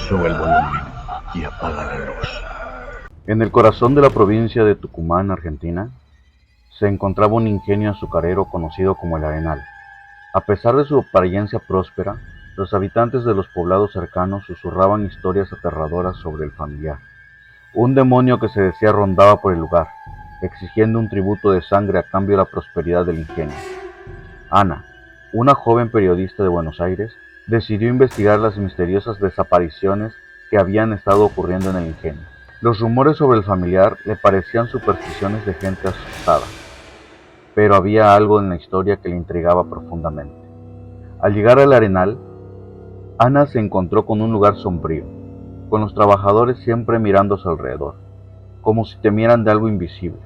Sube el volumen y apaga la luz. En el corazón de la provincia de Tucumán, Argentina, se encontraba un ingenio azucarero conocido como el Arenal. A pesar de su apariencia próspera, los habitantes de los poblados cercanos susurraban historias aterradoras sobre el familiar. Un demonio que se decía rondaba por el lugar, exigiendo un tributo de sangre a cambio de la prosperidad del ingenio. Ana, una joven periodista de Buenos Aires, decidió investigar las misteriosas desapariciones que habían estado ocurriendo en el ingenio. Los rumores sobre el familiar le parecían supersticiones de gente asustada, pero había algo en la historia que le intrigaba profundamente. Al llegar al Arenal, Ana se encontró con un lugar sombrío, con los trabajadores siempre mirando a su alrededor, como si temieran de algo invisible.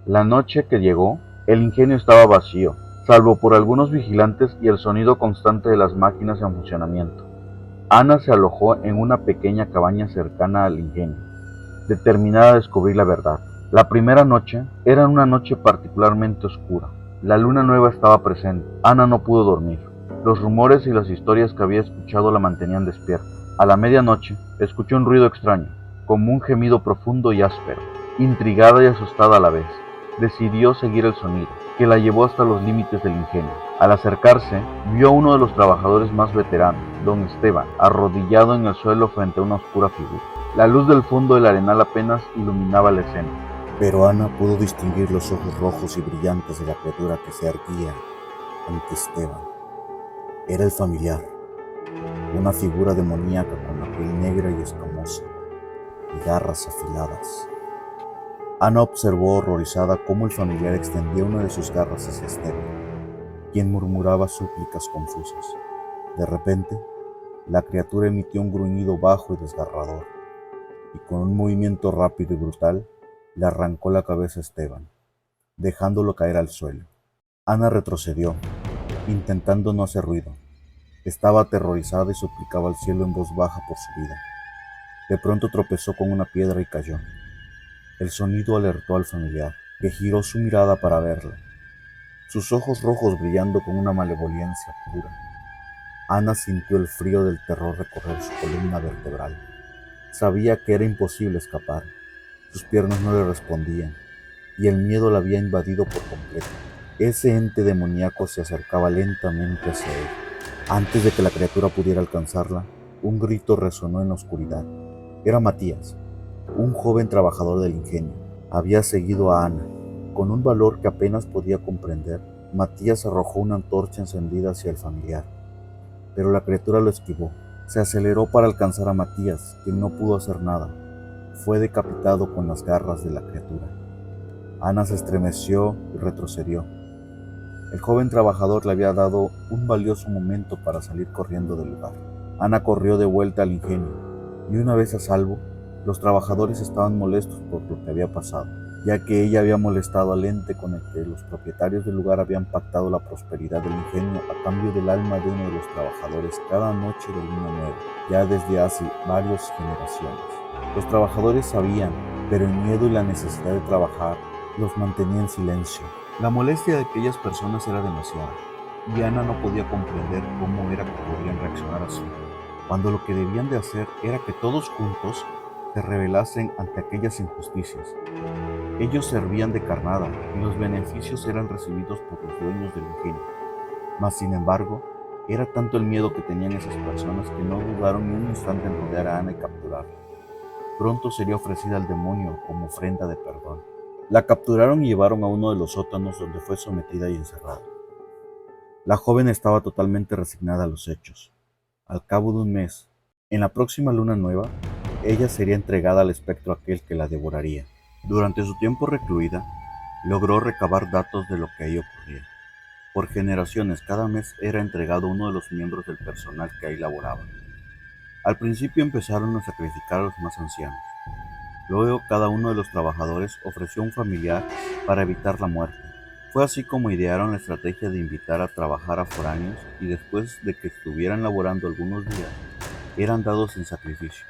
La noche que llegó, el ingenio estaba vacío, salvo por algunos vigilantes y el sonido constante de las máquinas en funcionamiento. Ana se alojó en una pequeña cabaña cercana al ingenio, determinada a descubrir la verdad. La primera noche era una noche particularmente oscura. La luna nueva estaba presente. Ana no pudo dormir. Los rumores y las historias que había escuchado la mantenían despierta. A la medianoche, escuchó un ruido extraño, como un gemido profundo y áspero. Intrigada y asustada a la vez, decidió seguir el sonido, que la llevó hasta los límites del ingenio. Al acercarse, vio a uno de los trabajadores más veteranos, don Esteban, arrodillado en el suelo frente a una oscura figura. La luz del fondo del arenal apenas iluminaba la escena, pero Ana pudo distinguir los ojos rojos y brillantes de la criatura que se erguía ante Esteban. Era el familiar, una figura demoníaca con la piel negra y escamosa, y garras afiladas. Ana observó horrorizada cómo el familiar extendía una de sus garras hacia Esteban, quien murmuraba súplicas confusas. De repente, la criatura emitió un gruñido bajo y desgarrador, y con un movimiento rápido y brutal, le arrancó la cabeza a Esteban, dejándolo caer al suelo. Ana retrocedió, intentando no hacer ruido. Estaba aterrorizada y suplicaba al cielo en voz baja por su vida. De pronto tropezó con una piedra y cayó. El sonido alertó al familiar, que giró su mirada para verla, sus ojos rojos brillando con una malevolencia pura. Ana sintió el frío del terror recorrer su columna vertebral. Sabía que era imposible escapar. Sus piernas no le respondían, y el miedo la había invadido por completo. Ese ente demoníaco se acercaba lentamente hacia él. Antes de que la criatura pudiera alcanzarla, un grito resonó en la oscuridad. Era Matías, un joven trabajador del ingenio. Había seguido a Ana. Con un valor que apenas podía comprender, Matías arrojó una antorcha encendida hacia el familiar, pero la criatura lo esquivó. Se aceleró para alcanzar a Matías, quien no pudo hacer nada. Fue decapitado con las garras de la criatura. Ana se estremeció y retrocedió. El joven trabajador le había dado un valioso momento para salir corriendo del lugar. Ana corrió de vuelta al ingenio, y una vez a salvo, los trabajadores estaban molestos por lo que había pasado, ya que ella había molestado al ente con el que los propietarios del lugar habían pactado la prosperidad del ingenio a cambio del alma de uno de los trabajadores cada noche de luna nueva, ya desde hace varias generaciones. Los trabajadores sabían, pero el miedo y la necesidad de trabajar los mantenía en silencio. La molestia de aquellas personas era demasiada, y Ana no podía comprender cómo era que podían reaccionar así, cuando lo que debían de hacer era que todos juntos se rebelasen ante aquellas injusticias. Ellos servían de carnada y los beneficios eran recibidos por los dueños del ingenio. Mas, sin embargo, era tanto el miedo que tenían esas personas que no dudaron ni un instante en rodear a Ana y capturarla. Pronto sería ofrecida al demonio como ofrenda de perdón. La capturaron y llevaron a uno de los sótanos donde fue sometida y encerrada. La joven estaba totalmente resignada a los hechos. Al cabo de un mes, en la próxima luna nueva, ella sería entregada al espectro aquel que la devoraría. Durante su tiempo recluida, logró recabar datos de lo que ahí ocurría. Por generaciones, cada mes era entregado uno de los miembros del personal que ahí laboraba. Al principio empezaron a sacrificar a los más ancianos. Luego cada uno de los trabajadores ofreció un familiar para evitar la muerte. Fue así como idearon la estrategia de invitar a trabajar a foráneos y después de que estuvieran laborando algunos días, eran dados en sacrificio.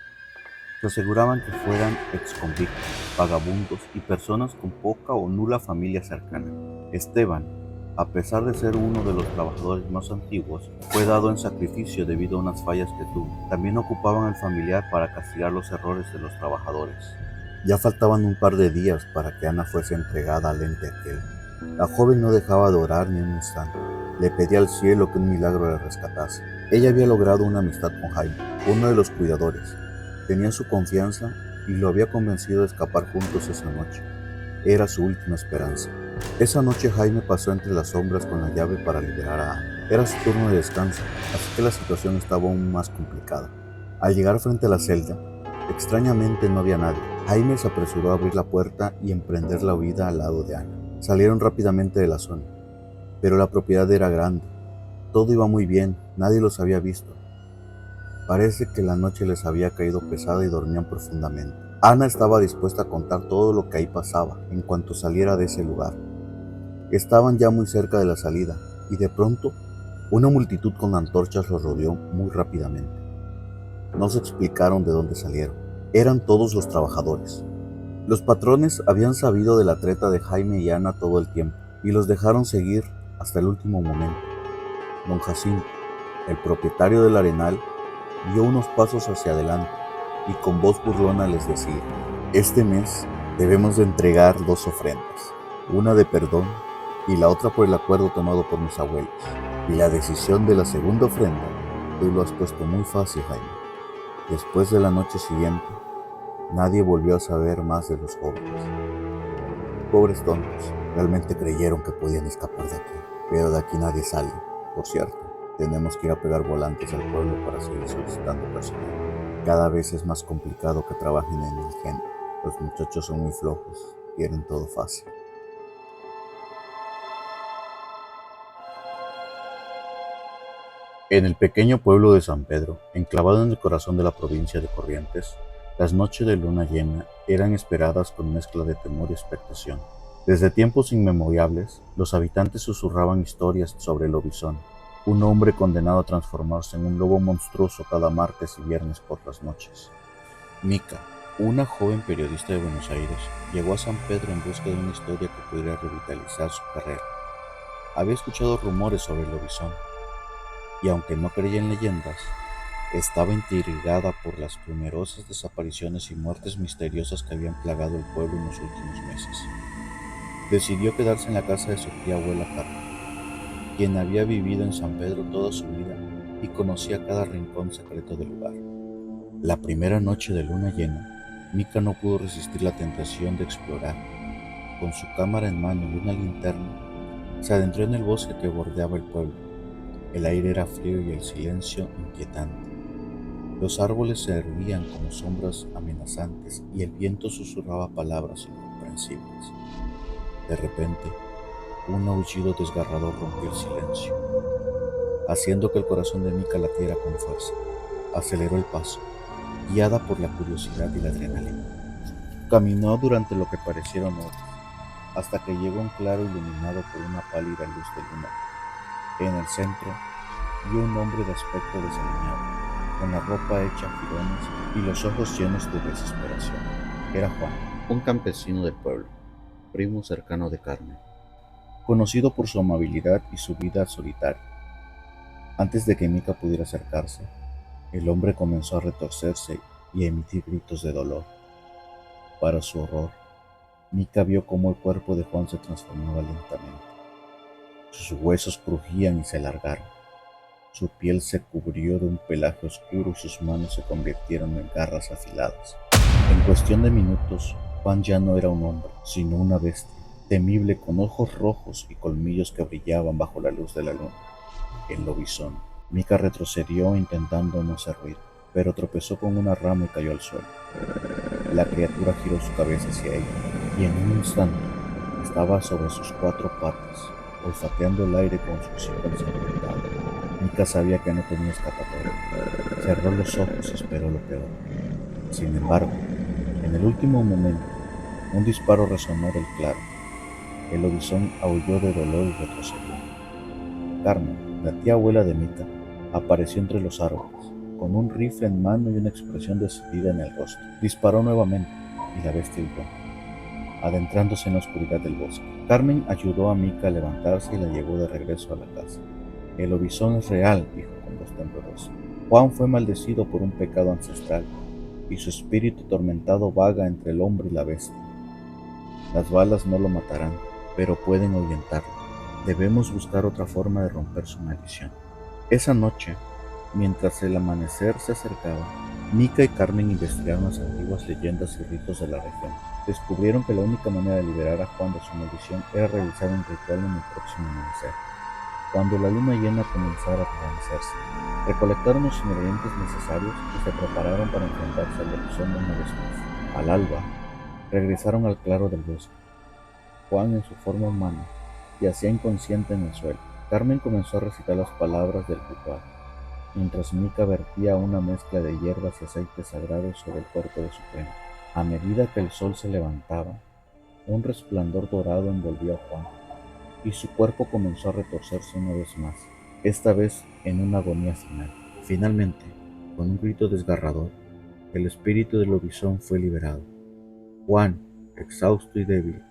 Se aseguraban que fueran exconvictos, vagabundos y personas con poca o nula familia cercana. Esteban, A pesar de ser uno de los trabajadores más antiguos, fue dado en sacrificio debido a unas fallas que tuvo. También ocupaban al familiar para castigar los errores de los trabajadores. Ya faltaban un par de días para que Ana fuese entregada al ente aquel. La joven no dejaba de orar ni un instante. Le pedía al cielo que un milagro le rescatase. Ella había logrado una amistad con Jaime, uno de los cuidadores. Tenía su confianza y lo había convencido de escapar juntos esa noche. Era su última esperanza. Esa noche Jaime pasó entre las sombras con la llave para liberar a Ana. Era su turno de descanso, así que la situación estaba aún más complicada. Al llegar frente a la celda, extrañamente no había nadie. Jaime se apresuró a abrir la puerta y emprender la huida al lado de Ana. Salieron rápidamente de la zona, pero la propiedad era grande. Todo iba muy bien, nadie los había visto. Parece que la noche les había caído pesada y dormían profundamente. Ana estaba dispuesta a contar todo lo que ahí pasaba en cuanto saliera de ese lugar. Estaban ya muy cerca de la salida y de pronto una multitud con antorchas los rodeó muy rápidamente. No se explicaron de dónde salieron. Eran todos los trabajadores. Los patrones habían sabido de la treta de Jaime y Ana todo el tiempo y los dejaron seguir hasta el último momento. Don Jacinto, el propietario del arenal, dio unos pasos hacia adelante y con voz burlona les decía: este mes debemos de entregar 2 ofrendas, una de perdón y la otra por el acuerdo tomado por mis abuelos. Y la decisión de la segunda ofrenda, tú lo has puesto muy fácil, Jaime. Después de la noche siguiente, nadie volvió a saber más de los jóvenes. Pobres tontos, realmente creyeron que podían escapar de aquí, pero de aquí nadie sale. Por cierto, tenemos que ir a pegar volantes al pueblo para seguir solicitando personal. Cada vez es más complicado que trabajen en el ingenio. Los muchachos son muy flojos, quieren todo fácil. En el pequeño pueblo de San Pedro, enclavado en el corazón de la provincia de Corrientes, las noches de luna llena eran esperadas con mezcla de temor y expectación. Desde tiempos inmemorables, los habitantes susurraban historias sobre el lobizón, un hombre condenado a transformarse en un lobo monstruoso cada martes y viernes por las noches. Mica, una joven periodista de Buenos Aires, llegó a San Pedro en busca de una historia que pudiera revitalizar su carrera. Había escuchado rumores sobre el lobizón, y aunque no creía en leyendas, estaba intrigada por las numerosas desapariciones y muertes misteriosas que habían plagado el pueblo en los últimos meses. Decidió quedarse en la casa de su tía abuela Carmen, quien había vivido en San Pedro toda su vida y conocía cada rincón secreto del lugar. La primera noche de luna llena, Mica no pudo resistir la tentación de explorar. Con su cámara en mano y una linterna, se adentró en el bosque que bordeaba el pueblo. El aire era frío y el silencio inquietante. Los árboles se erguían como sombras amenazantes y el viento susurraba palabras incomprensibles. De repente, un aullido desgarrador rompió el silencio, haciendo que el corazón de Mica latiera con fuerza. Aceleró el paso, guiada por la curiosidad y la adrenalina. Caminó durante lo que parecieron horas, hasta que llegó a un claro iluminado por una pálida luz de luna. En el centro, vio un hombre de aspecto desaliñado, con la ropa hecha jirones y los ojos llenos de desesperación. Era Juan, un campesino del pueblo, primo cercano de Carmen, conocido por su amabilidad y su vida solitaria. Antes de que Mica pudiera acercarse, el hombre comenzó a retorcerse y a emitir gritos de dolor. Para su horror, Mica vio cómo el cuerpo de Juan se transformaba lentamente. Sus huesos crujían y se alargaron. Su piel se cubrió de un pelaje oscuro y sus manos se convirtieron en garras afiladas. En cuestión de minutos, Juan ya no era un hombre, sino una bestia, temible con ojos rojos y colmillos que brillaban bajo la luz de la luna. El lobizón. Mica retrocedió intentando no hacer ruido, pero tropezó con una rama y cayó al suelo. La criatura giró su cabeza hacia ella, y en un instante estaba sobre sus 4 patas, olfateando el aire con su hocico ensangrentado. Mica sabía que no tenía escapatoria. Cerró los ojos y esperó lo peor. Sin embargo, en el último momento, un disparo resonó del claro. El lobizón aulló de dolor y retrocedió. Carmen, la tía abuela de Mica, apareció entre los árboles, con un rifle en mano y una expresión decidida en el rostro. Disparó nuevamente y la bestia huyó. adentrándose en la oscuridad del bosque. Carmen ayudó a Mika a levantarse y la llevó de regreso a la casa. El lobizón es real, dijo con voz temblorosa. Juan fue maldecido por un pecado ancestral, y su espíritu atormentado vaga entre el hombre y la bestia. Las balas no lo matarán, pero pueden ahuyentarlo. Debemos buscar otra forma de romper su maldición. Esa noche, mientras el amanecer se acercaba, Mika y Carmen investigaron las antiguas leyendas y ritos de la región. Descubrieron que la única manera de liberar a Juan de su maldición era realizar un ritual en el próximo amanecer. Cuando la luna llena comenzara a desvanecerse, recolectaron los ingredientes necesarios y se prepararon para enfrentarse al lobizón una vez más. Al alba, regresaron al claro del bosque. Juan en su forma humana yacía inconsciente en el suelo. Carmen comenzó a recitar las palabras del ritual, mientras Mika vertía una mezcla de hierbas y aceites sagrados sobre el cuerpo de su prima. A medida que el sol se levantaba, un resplandor dorado envolvió a Juan, y su cuerpo comenzó a retorcerse una vez más, esta vez en una agonía final. Finalmente, con un grito desgarrador, el espíritu del lobizón fue liberado. Juan, exhausto y débil,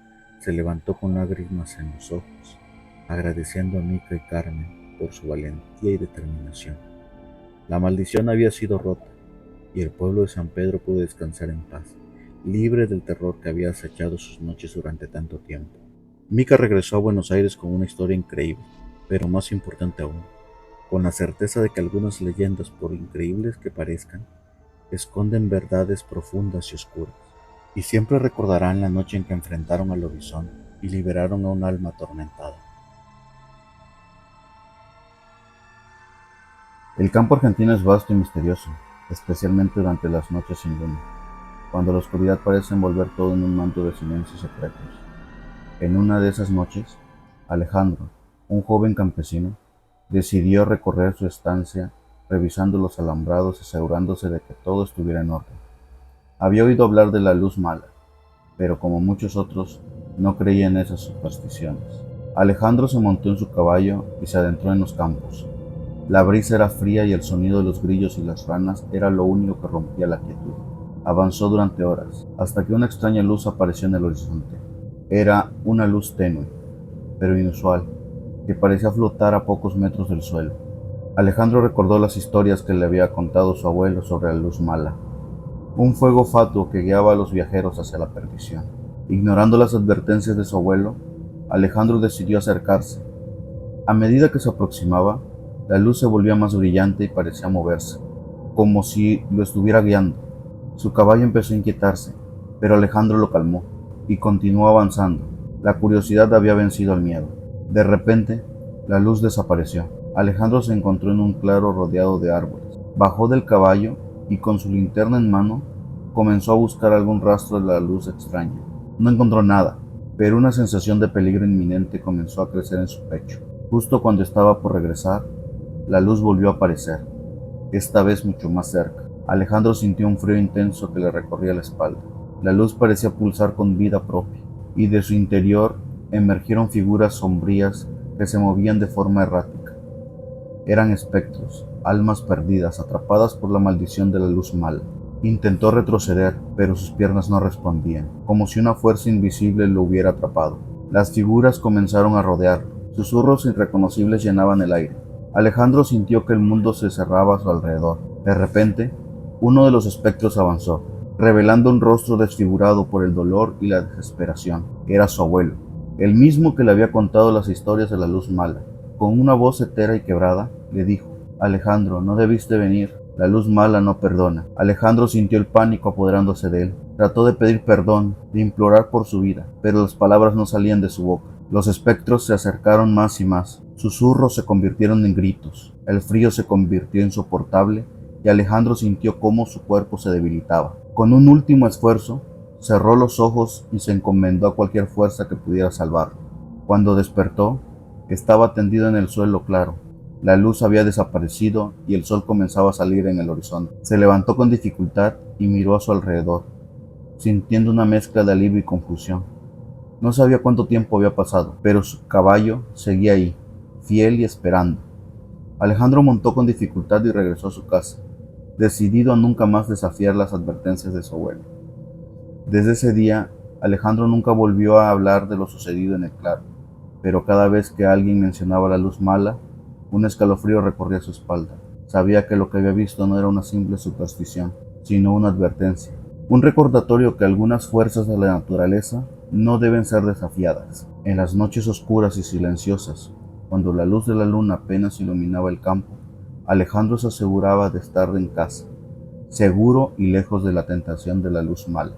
se levantó con lágrimas en los ojos, agradeciendo a Mika y Carmen por su valentía y determinación. La maldición había sido rota, y el pueblo de San Pedro pudo descansar en paz, libre del terror que había acechado sus noches durante tanto tiempo. Mika regresó a Buenos Aires con una historia increíble, pero más importante aún, con la certeza de que algunas leyendas, por increíbles que parezcan, esconden verdades profundas y oscuras, y siempre recordarán la noche en que enfrentaron al lobizón y liberaron a un alma atormentada. El campo argentino es vasto y misterioso, especialmente durante las noches sin luna, cuando la oscuridad parece envolver todo en un manto de silencios secretos. En una de esas noches, Alejandro, un joven campesino, decidió recorrer su estancia, revisando los alambrados y asegurándose de que todo estuviera en orden. Había oído hablar de la luz mala, pero como muchos otros, no creía en esas supersticiones. Alejandro se montó en su caballo y se adentró en los campos. La brisa era fría y el sonido de los grillos y las ranas era lo único que rompía la quietud. Avanzó durante horas, hasta que una extraña luz apareció en el horizonte. Era una luz tenue, pero inusual, que parecía flotar a pocos metros del suelo. Alejandro recordó las historias que le había contado su abuelo sobre la luz mala, un fuego fatuo que guiaba a los viajeros hacia la perdición. Ignorando las advertencias de su abuelo, Alejandro decidió acercarse. A medida que se aproximaba, la luz se volvía más brillante y parecía moverse, como si lo estuviera guiando. Su caballo empezó a inquietarse, pero Alejandro lo calmó y continuó avanzando. La curiosidad había vencido al miedo. De repente, la luz desapareció. Alejandro se encontró en un claro rodeado de árboles. Bajó del caballo y con su linterna en mano comenzó a buscar algún rastro de la luz extraña. No encontró nada, pero una sensación de peligro inminente comenzó a crecer en su pecho. Justo cuando estaba por regresar, la luz volvió a aparecer, esta vez mucho más cerca. Alejandro sintió un frío intenso que le recorría la espalda. La luz parecía pulsar con vida propia, y de su interior emergieron figuras sombrías que se movían de forma errática. Eran espectros, almas perdidas, atrapadas por la maldición de la luz mala. Intentó retroceder, pero sus piernas no respondían, como si una fuerza invisible lo hubiera atrapado. Las figuras comenzaron a rodearlo. Susurros irreconocibles llenaban el aire. Alejandro sintió que el mundo se cerraba a su alrededor. De repente, uno de los espectros avanzó, revelando un rostro desfigurado por el dolor y la desesperación. Era su abuelo, el mismo que le había contado las historias de la luz mala. Con una voz hetera y quebrada, le dijo: Alejandro, no debiste venir. La luz mala no perdona. Alejandro sintió el pánico apoderándose de él. Trató de pedir perdón, de implorar por su vida, pero las palabras no salían de su boca. Los espectros se acercaron más y más. Susurros se convirtieron en gritos. El frío se convirtió insoportable y Alejandro sintió cómo su cuerpo se debilitaba. Con un último esfuerzo, cerró los ojos y se encomendó a cualquier fuerza que pudiera salvarlo. Cuando despertó, estaba tendido en el suelo claro. La luz había desaparecido y el sol comenzaba a salir en el horizonte. Se levantó con dificultad y miró a su alrededor, sintiendo una mezcla de alivio y confusión. No sabía cuánto tiempo había pasado, pero su caballo seguía ahí, fiel y esperando. Alejandro montó con dificultad y regresó a su casa, decidido a nunca más desafiar las advertencias de su abuelo. Desde ese día, Alejandro nunca volvió a hablar de lo sucedido en el claro, pero cada vez que alguien mencionaba la luz mala, un escalofrío recorría su espalda. Sabía que lo que había visto no era una simple superstición, sino una advertencia, un recordatorio que algunas fuerzas de la naturaleza no deben ser desafiadas. En las noches oscuras y silenciosas, cuando la luz de la luna apenas iluminaba el campo, Alejandro se aseguraba de estar en casa, seguro y lejos de la tentación de la luz mala.